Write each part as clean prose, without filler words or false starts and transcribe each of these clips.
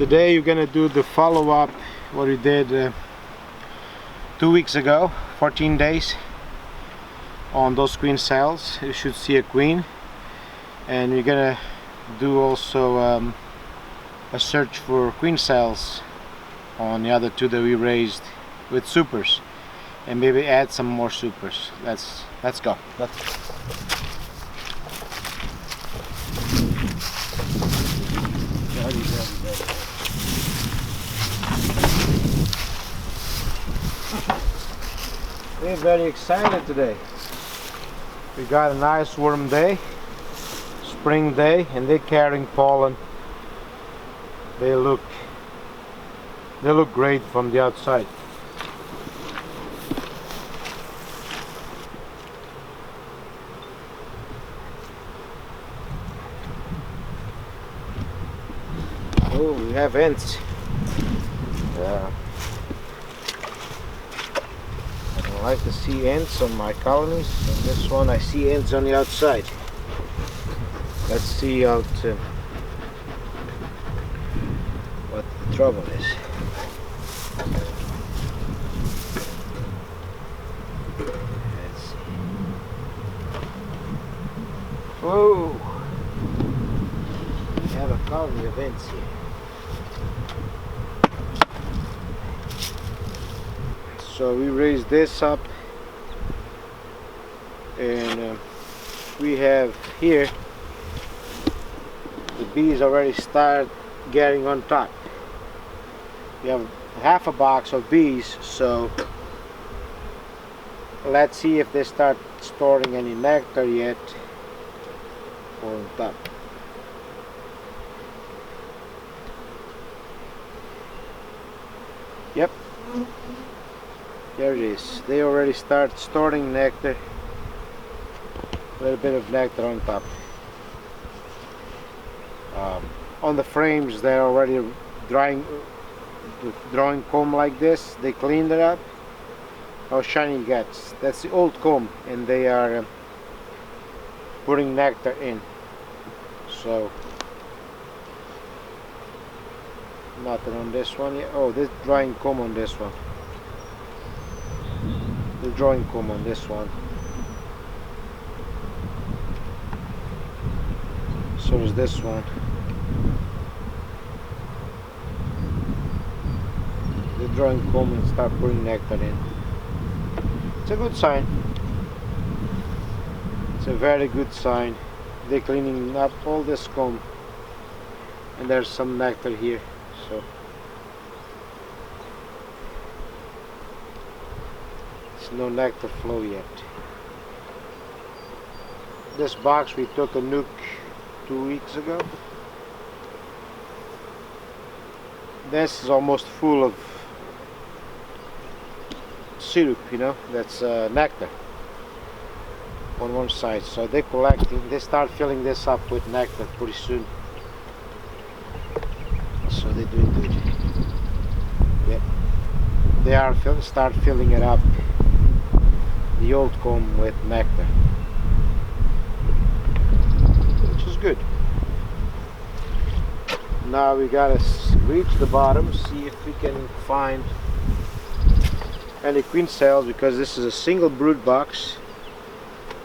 Today you're gonna do the follow-up what we did 2 weeks ago, 14 days on those queen cells. You should see a queen, and we're gonna do also a search for queen cells on the other two that we raised with supers, and maybe add some more supers. Let's go. We're very excited today. We got a nice warm day, spring day, and they're carrying pollen. They look great from the outside. Oh, we have ants. I like to see ants on my colonies. On this one I see ants on the outside. Let's see out what the trouble is. Let's see. Whoa! We have a colony of ants here. So we raised this up, and we have here the bees already start getting on top. We have half a box of bees, so let's see if they start storing any nectar yet on top. Yep. There it is. They already start storing nectar. A little bit of nectar on top. On the frames, they're already drying with drawing comb like this. They cleaned it up. How shiny it gets. That's the old comb, and they are putting nectar in. So nothing on this one yet. Oh, this drying comb on this one. The drawing comb on this one. So is this one. The drawing comb and start putting nectar in. It's a good sign. It's a very good sign. They're cleaning up all this comb, and there's some nectar here. So no nectar flow yet. This box we took a nuc 2 weeks ago. This is almost full of syrup, you know, that's nectar on one side. So they're collecting, they start filling this up with nectar pretty soon. So they're doing good. Yep. They are start filling it up, the old comb, with nectar, which is good. Now we gotta reach the bottom, see if we can find any queen cells, because this is a single brood box.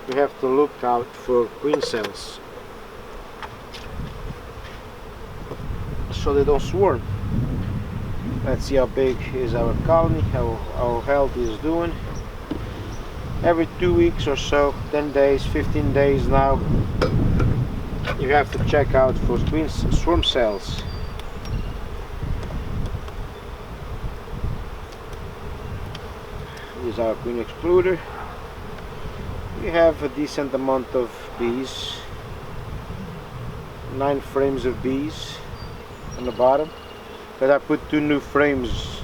We have to look out for queen cells so they don't swarm. Let's see how big is our colony, how healthy is doing. Every 2 weeks or so, 10 days, 15 days now, you have to check out for queen swarm cells. This is our queen excluder. We have a decent amount of bees, 9 frames of bees on the bottom, but I put 2 new frames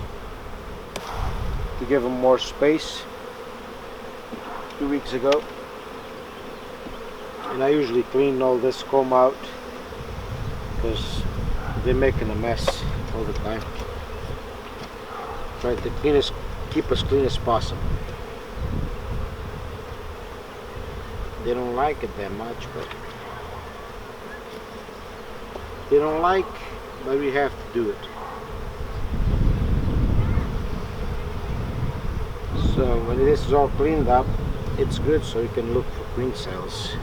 to give them more space 2 weeks ago. And I usually clean all this comb out because they're making a mess all the time. Try to keep as clean as possible. They don't like it that much, but they don't like but we have to do it. So when this is all cleaned up, it's good, so you can look for queen cells.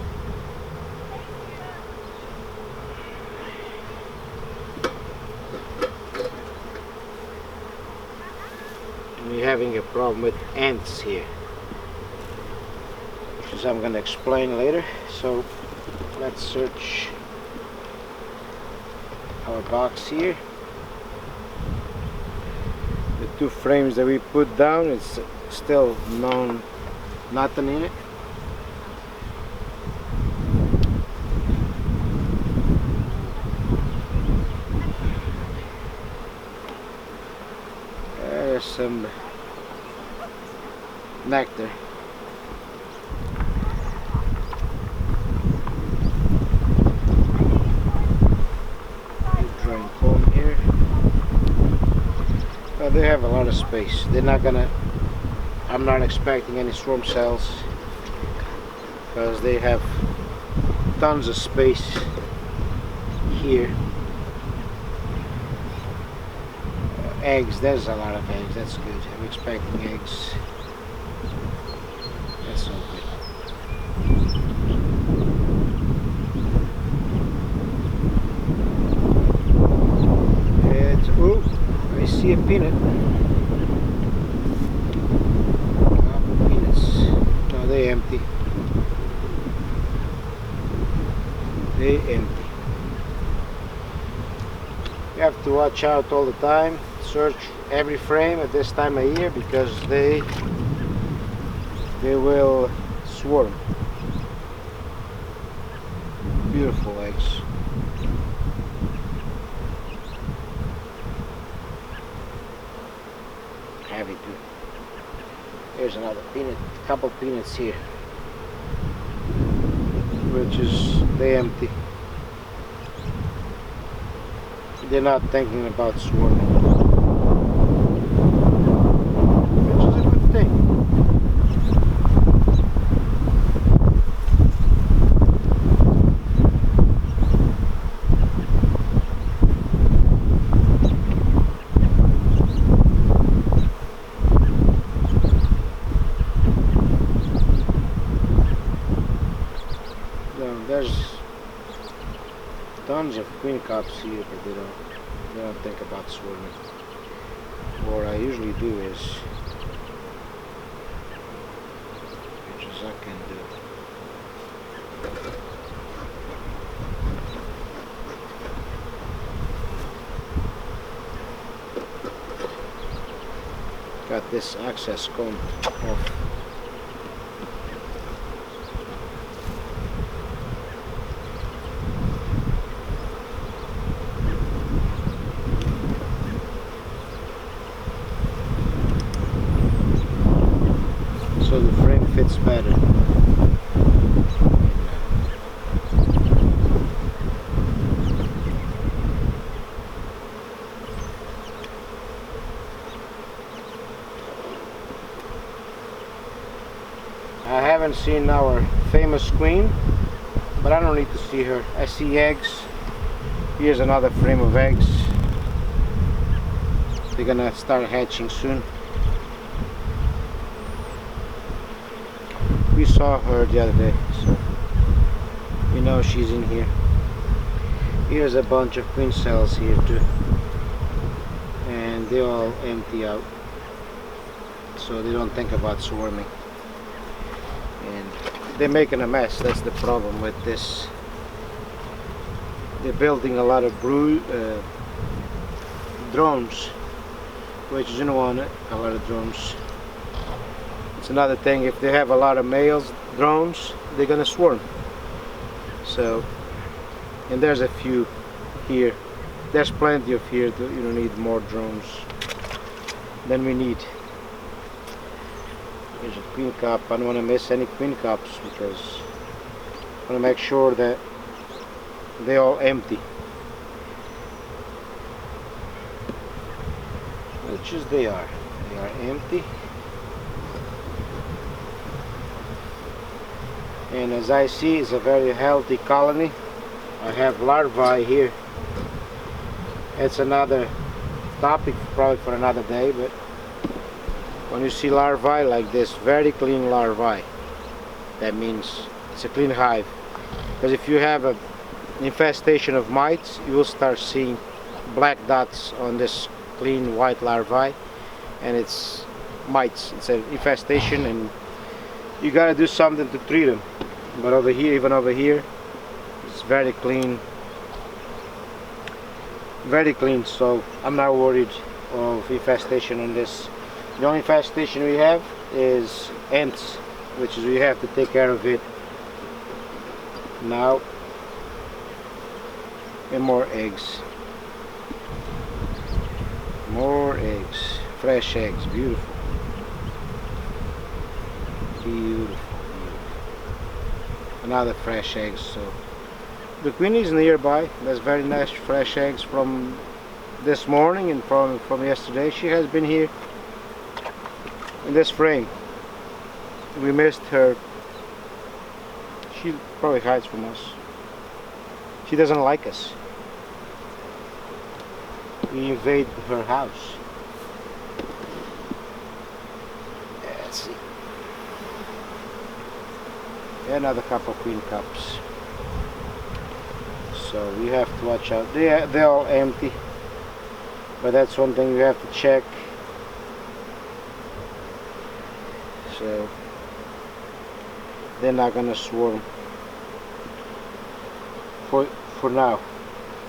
And we're having a problem with ants here, which I'm going to explain later. So let's search our box here. The two frames that we put down, it's still nothing in it. There's some nectar. Drawing comb here. Well, they have a lot of space. They're not gonna, I'm not expecting any swarm cells because they have tons of space here. Eggs, there's a lot of eggs, that's good. I'm expecting eggs. That's so good. It's, ooh, I see a peanut. Couple peanuts. No, they're empty. They're empty. You have to watch out all the time. Search every frame at this time of year because they will swarm. Beautiful eggs. Heavy too. Here's another peanut, couple peanuts here, which is they empty. They're not thinking about swarming. There's tons of queen cups here, but they don't think about swarming. What I usually do is, which is I can do. Got this access comb off. So the frame fits better. I haven't seen our famous queen, but I don't need to see her. I see eggs. Here's another frame of eggs. They're gonna start hatching soon. We saw her the other day, so we know she's in here. Here's a bunch of queen cells here too, and they all empty out, so they don't think about swarming. And they're making a mess. That's the problem with this. They're building a lot of drones, which you don't want it, a lot of drones. It's another thing, if they have a lot of males drones, they're gonna swarm. So, and there's a few here. There's plenty of here. You don't need more drones than we need. Here's a queen cup. I don't want to miss any queen cups because I want to make sure that they're all empty. Which is they are. They are empty. And as I see, it's a very healthy colony. I have larvae here It's another topic probably for another day, but when you see larvae like this, very clean larvae, that means it's a clean hive. Because if you have an infestation of mites, you will start seeing black dots on this clean white larvae, and it's mites, it's an infestation, and you gotta do something to treat them. But over here, even over here, it's very clean, so I'm not worried of infestation on this. The only infestation we have is ants, which is we have to take care of it now. And more eggs, fresh eggs, beautiful. Another fresh eggs. So the queen is nearby. There's very nice fresh eggs from this morning and from yesterday. She has been here in this frame. We missed her. She probably hides from us. She doesn't like us. We invade her house. Let's see. Another couple of queen cups. So we have to watch out. They're all empty, but that's one thing we have to check. So they're not gonna swarm for now,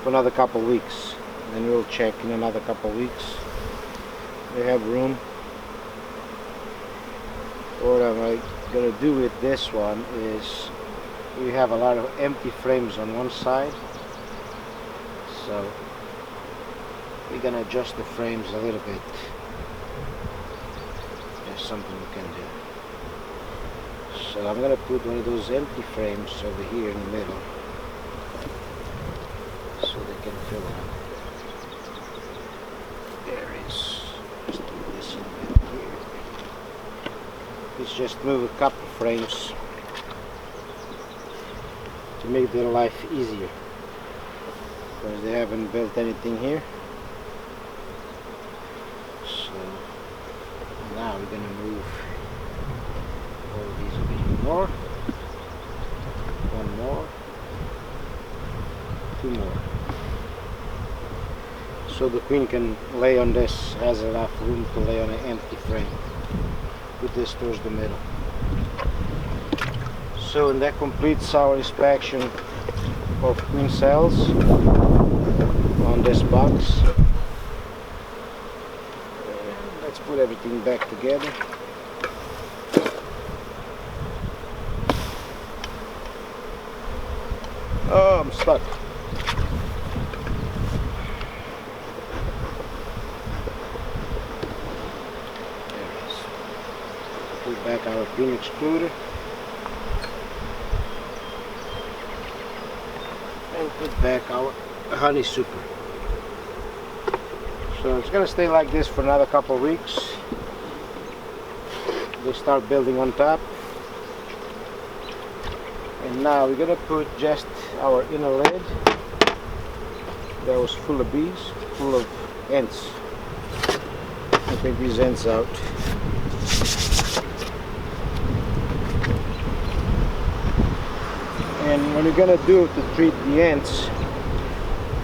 for another couple of weeks. Then we'll check in another couple of weeks. They have room. What am I gonna do with this one is we have a lot of empty frames on one side, so we're gonna adjust the frames a little bit. There's something we can do. So I'm gonna put one of those empty frames over here in the middle so they can fill it up. There is. Just put this in the middle here. Let's just move a couple frames to make their life easier, because they haven't built anything here. So now we're gonna move all these over here more. One more. Two more. So the queen can lay on this, has enough room to lay on an empty frame. Put this towards the middle. So and that completes our inspection of queen cells on this box. And let's put everything back together. Oh, I'm stuck. Put back our pin excluder and put back our honey super. So it's gonna stay like this for another couple of weeks. They start building on top, and now we're gonna put just our inner lid that was full of bees, full of ants. I take these ants out. And what you're gonna do to treat the ants,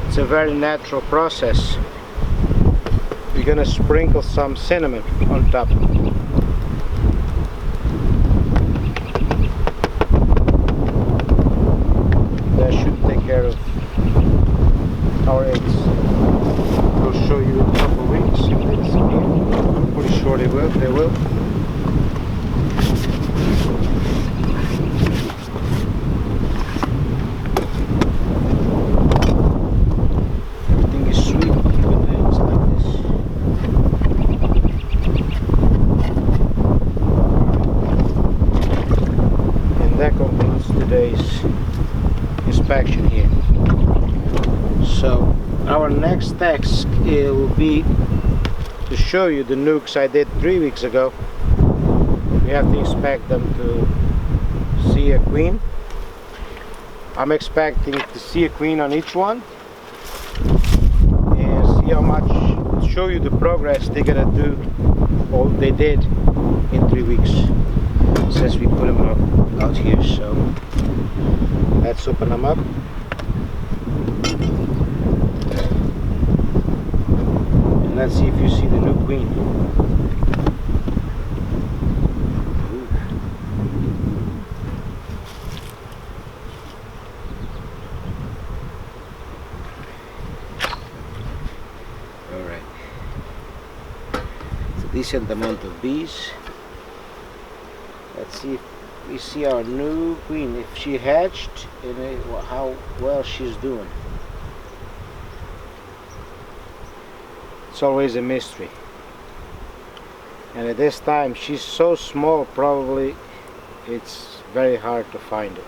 it's a very natural process. You're gonna sprinkle some cinnamon on top. That should take care of our ants. We'll show you in a couple of weeks if they disappear. I'm pretty sure they will. Today's inspection here. So our next task will be to show you the nucs I did 3 weeks ago. We have to inspect them to see a queen. I'm expecting to see a queen on each one, and show you the progress they're gonna do, or they did in 3 weeks since we put them out here. So let's open them up. And let's see if you see the new queen. Decent amount of bees. Let's see if we see our new queen, if she hatched and how well she's doing. It's always a mystery, and at this time she's so small, probably it's very hard to find it.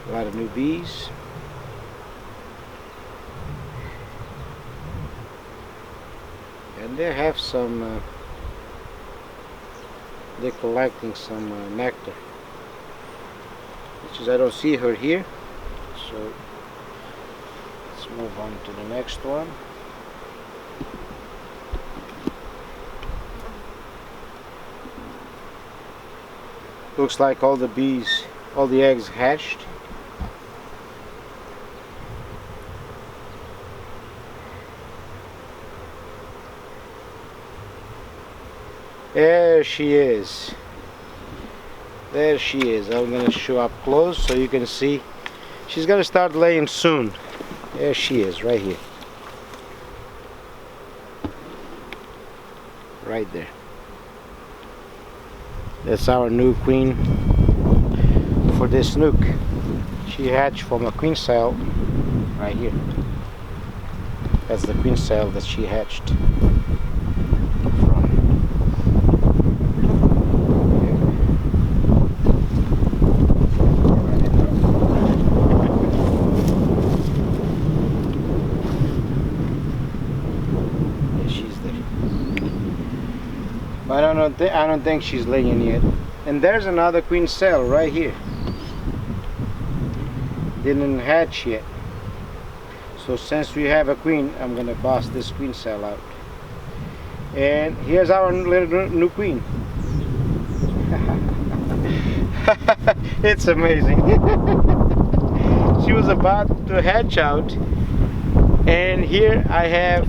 A lot of new bees. And they have some, they're collecting some nectar, which is, I don't see her here, so let's move on to the next one. Looks like all the bees, all the eggs hatched. There she is. There she is. I'm gonna show up close so you can see. She's gonna start laying soon. There she is, right here. Right there. That's our new queen for this nuc. She hatched from a queen cell right here. That's the queen cell that she hatched from. I don't think she's laying yet. And there's another queen cell right here. Didn't hatch yet. So since we have a queen, I'm gonna bust this queen cell out. And here's our little new queen. It's amazing. She was about to hatch out, and here I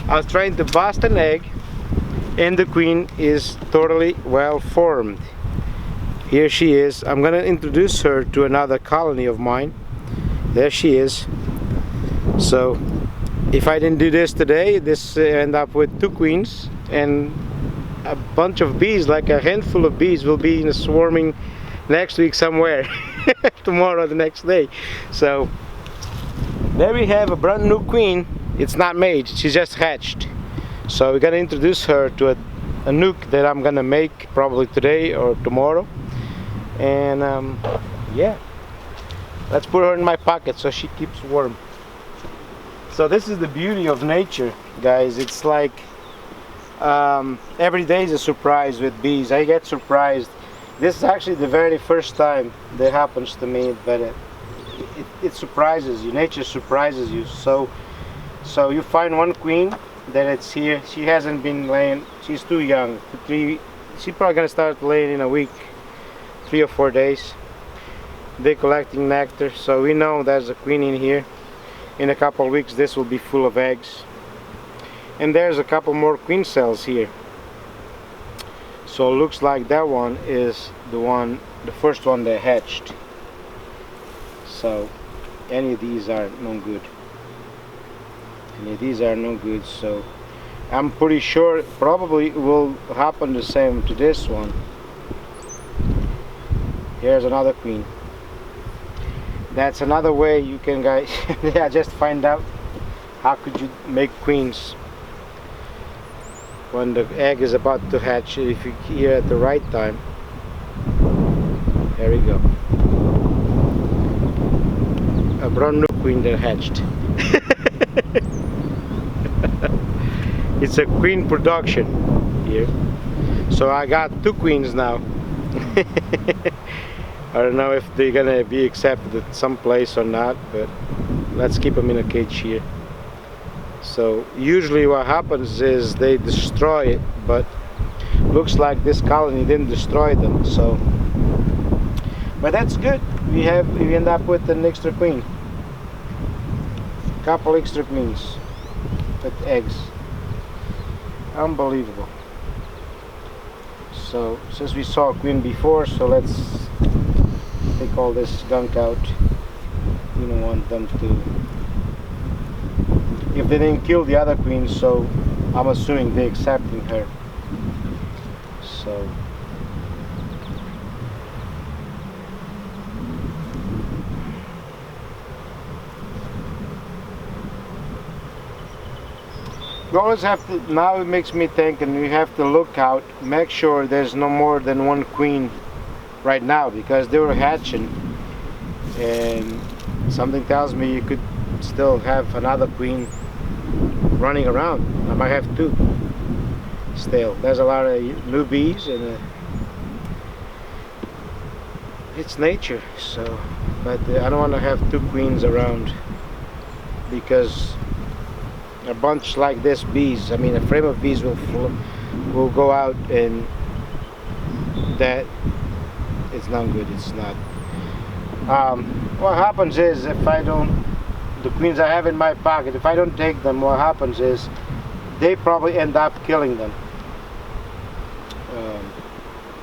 was trying to bust an egg, and the queen is totally well formed. Here she is. I'm gonna introduce her to another colony of mine. There she is. So if I didn't do this today, this end up with 2 queens, and a bunch of bees, like a handful of bees, will be swarming next week somewhere. Tomorrow, the next day. So there we have a brand new queen. It's not made, she's just hatched. So we're gonna introduce her to a nuc that I'm gonna make probably today or tomorrow. And yeah, let's put her in my pocket so she keeps warm. So this is the beauty of nature, guys. It's like every day is a surprise with bees. I get surprised. This is actually the very first time that happens to me, but it surprises you. Nature surprises you. So you find one queen that it's here. She hasn't been laying. She's too young. She's probably gonna start laying in a week, 3 or 4 days. They're collecting nectar, so we know there's a queen in here. In a couple of weeks this will be full of eggs, and there's a couple more queen cells here. So it looks like that one is the first one that hatched. So any of these are no good. So I'm pretty sure probably will happen the same to this one. Here's another queen. That's another way you can, guys, yeah, just find out how could you make queens when the egg is about to hatch, if you're here at the right time. There we go. A brand new queen that hatched. It's a queen production here. So I got 2 queens now. I don't know if they're gonna be accepted at some place or not, but let's keep them in a cage here. So usually what happens is they destroy it, but looks like this colony didn't destroy them. So, but that's good. We end up with an extra queen, couple extra queens with eggs. Unbelievable. So since we saw a queen before, so let's take all this gunk out. We don't want them to, if they didn't kill the other queen, so I'm assuming they're accepting her. So you always have to, now it makes me think, and you have to look out, make sure there's no more than one queen right now, because they were hatching and something tells me you could still have another queen running around. I might have two still. There's a lot of new bees, and it's nature. So, but I don't want to have two queens around, because a bunch like this bees, I mean a frame of bees will go out, and that it's not good. It's not. What happens is, if I don't, the queens I have in my pocket, if I don't take them, what happens is they probably end up killing them,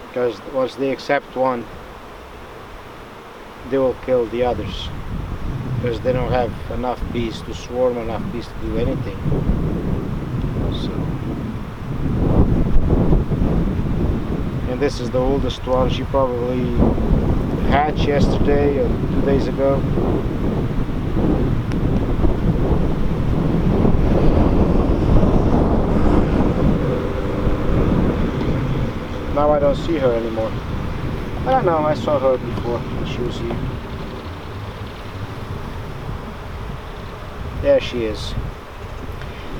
because once they accept one, they will kill the others, because they don't have enough bees to swarm, enough bees to do anything. So, and this is the oldest one. She probably hatched yesterday or 2 days ago. Now I don't see her anymore. I don't know, I saw her before when she was here. There she is.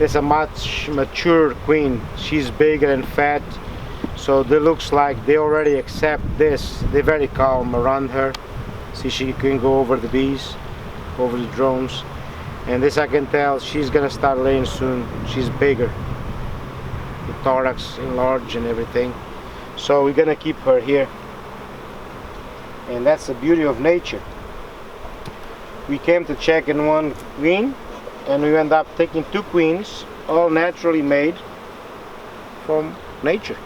It's a much mature queen. She's bigger and fat, so it looks like they already accept this. They're very calm around her. See, she can go over the bees, over the drones, and this I can tell she's gonna start laying soon. She's bigger, the thorax enlarged and everything, so we're gonna keep her here. And that's the beauty of nature. We came to check in one queen, and we end up taking two queens, all naturally made from nature.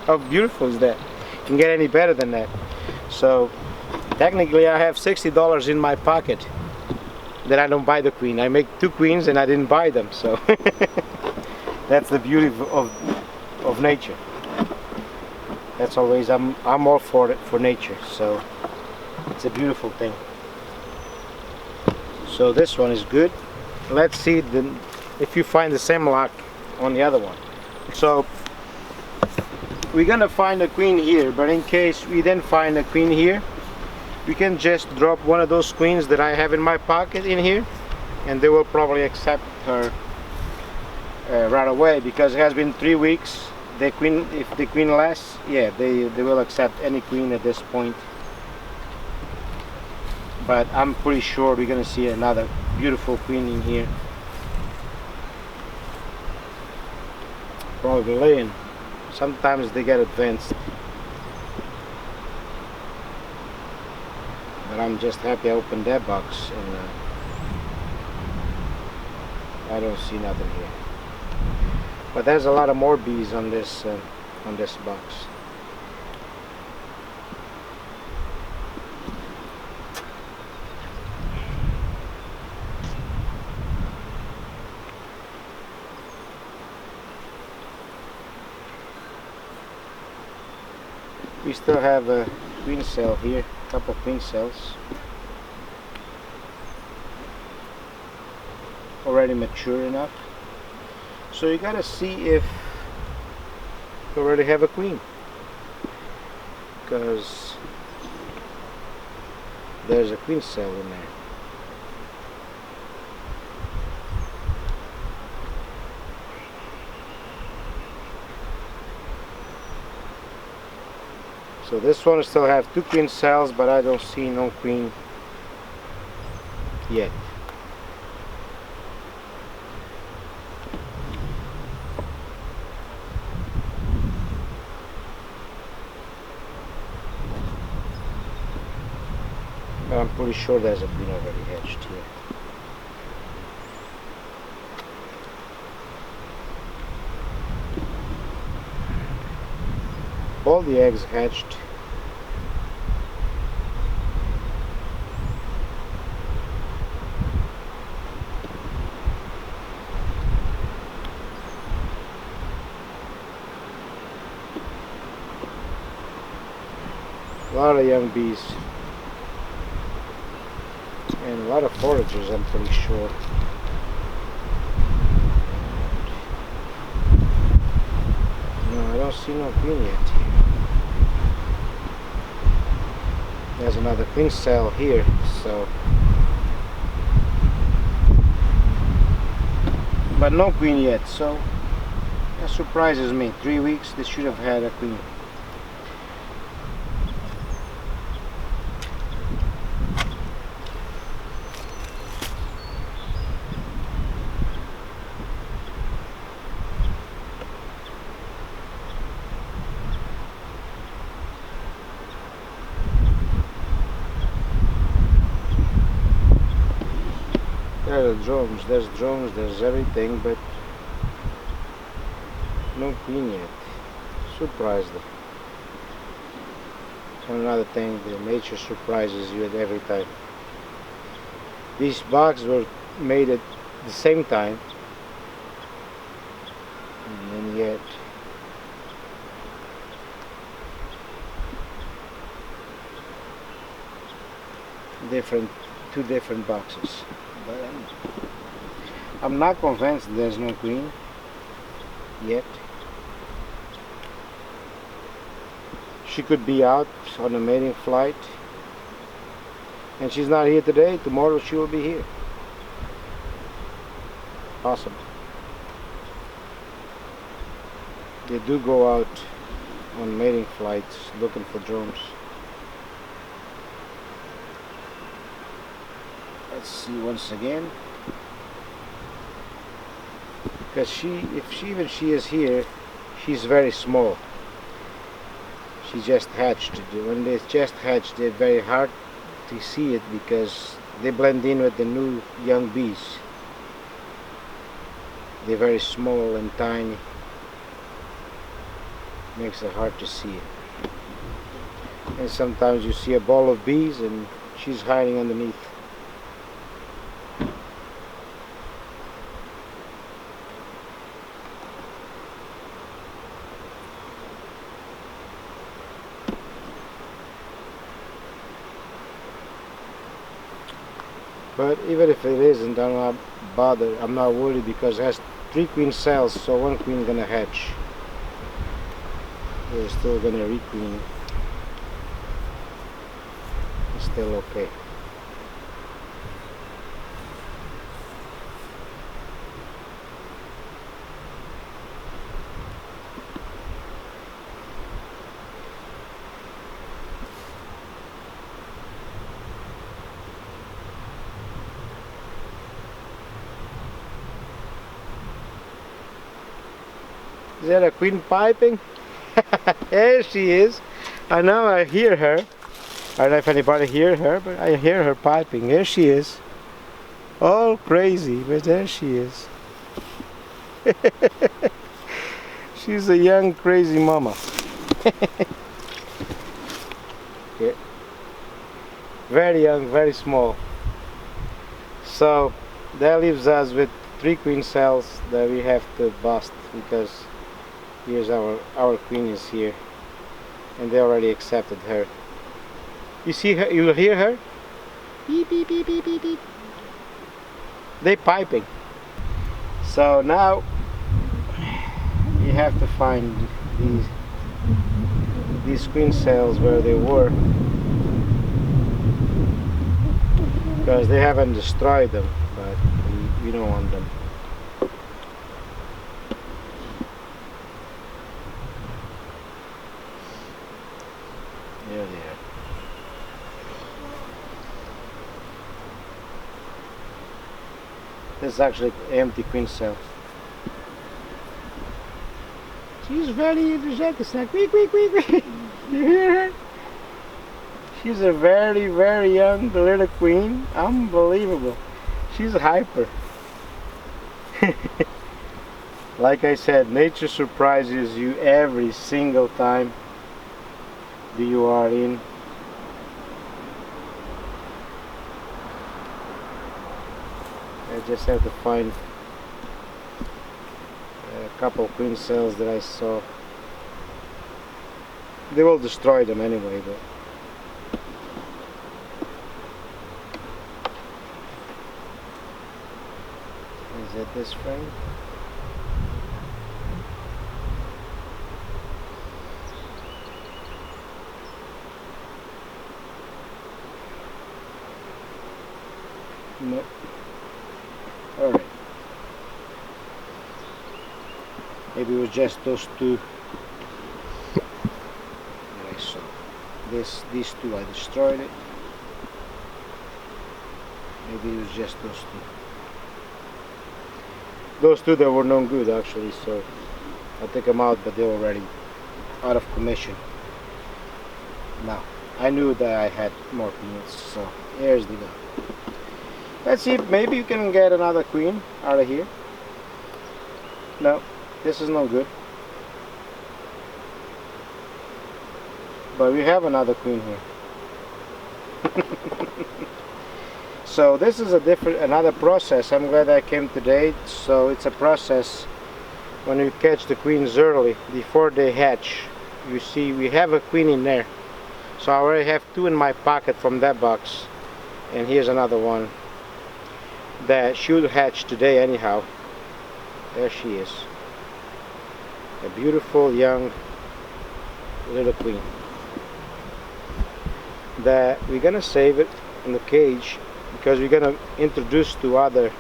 How beautiful is that? Can get any better than that? So technically I have $60 in my pocket that I don't buy the queen. I make two queens and I didn't buy them. So that's the beauty of nature. That's always, I'm all for it, for nature. So it's a beautiful thing. So this one is good. Let's see if you find the same luck on the other one. So we're gonna find a queen here, but in case we didn't find a queen here, we can just drop one of those queens that I have in my pocket in here, and they will probably accept her right away, because it has been 3 weeks. The queen, if the queen lasts, yeah, they will accept any queen at this point. But I'm pretty sure we're gonna see another beautiful queen in here, probably laying. Sometimes they get advanced, but I'm just happy I opened that box, and I don't see nothing here. But there's a lot of more bees on this box. We still have a queen cell here, a couple of queen cells. Already mature enough. So you gotta see if you already have a queen, because there's a queen cell in there. So this one still have 2 queen cells, but I don't see no queen yet. But I'm pretty sure there's a queen already hatched here. All the eggs hatched. A lot of young bees and a lot of foragers, I'm pretty sure. No, I don't see no queen yet here. There's another queen cell here, so, but no queen yet, so that surprises me. 3 weeks they should have had a queen. There's drones, there's everything, but no queen yet. Surprised. And another thing, the nature surprises you at every time. These boxes were made at the same time, and yet two different boxes. But I'm not convinced there's no queen yet. She could be out on a mating flight, and she's not here today. Tomorrow she will be here. Possible. They do go out on mating flights looking for drones. Let's see once again. Because if she is here, she's very small. She just hatched. When they just hatched, they're very hard to see it because they blend in with the new young bees. They're very small and tiny. Makes it hard to see it. And sometimes you see a ball of bees and she's hiding underneath. But even if it isn't, I'm not bothered. I'm not worried because it has 3 queen cells, so 1 queen gonna hatch. We're still gonna requeen it. It's still okay. Is that a queen piping? There she is. I know I hear her. I don't know if anybody hear her, but I hear her piping. There she is. All crazy, but there she is. She's a young crazy mama. Okay. Very young, very small. So that leaves us with 3 queen cells that we have to bust because here's our queen is here, and they already accepted her. You see her? You hear her? Beep beep beep beep beep beep. They piping. So now you have to find these queen cells where they were, because they haven't destroyed them, but we don't want them. This is actually empty queen cell. She's very energetic. It's like quick, quick, quick, quick. You hear her? She's a very, very young little queen. Unbelievable. She's hyper. Like I said, nature surprises you every single time that you are in. I just have to find a couple of queen cells that I saw. They will destroy them anyway, but is that this frame? No. Alright. Maybe it was just those two that I saw. These two I destroyed it. Maybe it was just those two. Those two that were no good actually, so I took them out, but they're already out of commission. Now, I knew that I had more peanuts, so here's the go. Let's see, maybe you can get another queen out of here. No, this is no good. But we have another queen here. So this is another process. I'm glad I came today. So it's a process when you catch the queens early, before they hatch. You see, we have a queen in there. So I already have two in my pocket from that box. And here's another one that should hatch today anyhow. There she is. A beautiful young little queen. That we're gonna save it in the cage because we're gonna introduce to other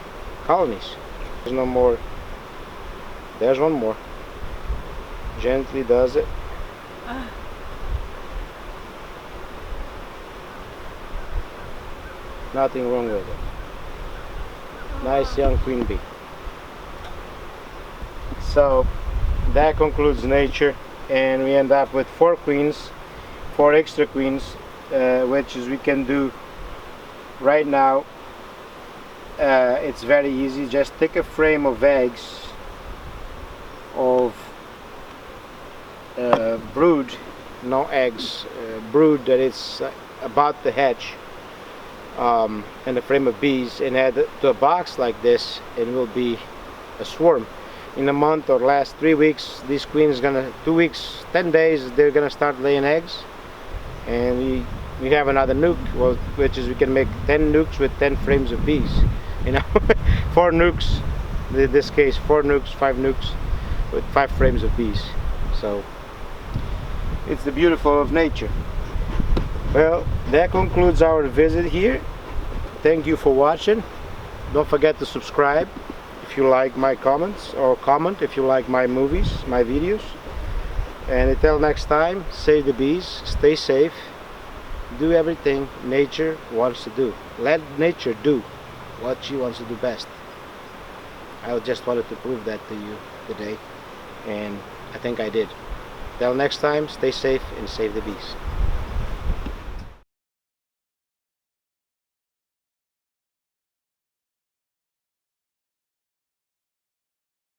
colonies. There's no more. There's one more. Gently does it. Nothing wrong with it. Nice young queen bee. So that concludes nature, and we end up with 4 queens, 4 extra queens, which is we can do right now. It's very easy. Just take a frame of eggs of brood, no eggs, brood that it's about to hatch, and a frame of bees, and add it to a box like this, and it will be a swarm. In a month or last 3 weeks, this queen is gonna, 2 weeks, 10 days, they're gonna start laying eggs, and we have another nuc, well, which is we can make 10 nucs with 10 frames of bees. You know, 4 nucs. In this case, 4 nucs, 5 nucs with 5 frames of bees. So it's the beautiful of nature. Well, that concludes our visit here. Thank you for watching. Don't forget to subscribe if you like my comments, or comment if you like my movies, my videos. And until next time, save the bees, stay safe, do everything nature wants to do. Let nature do what she wants to do best. I just wanted to prove that to you today, and I think I did. Till next time, stay safe and save the bees.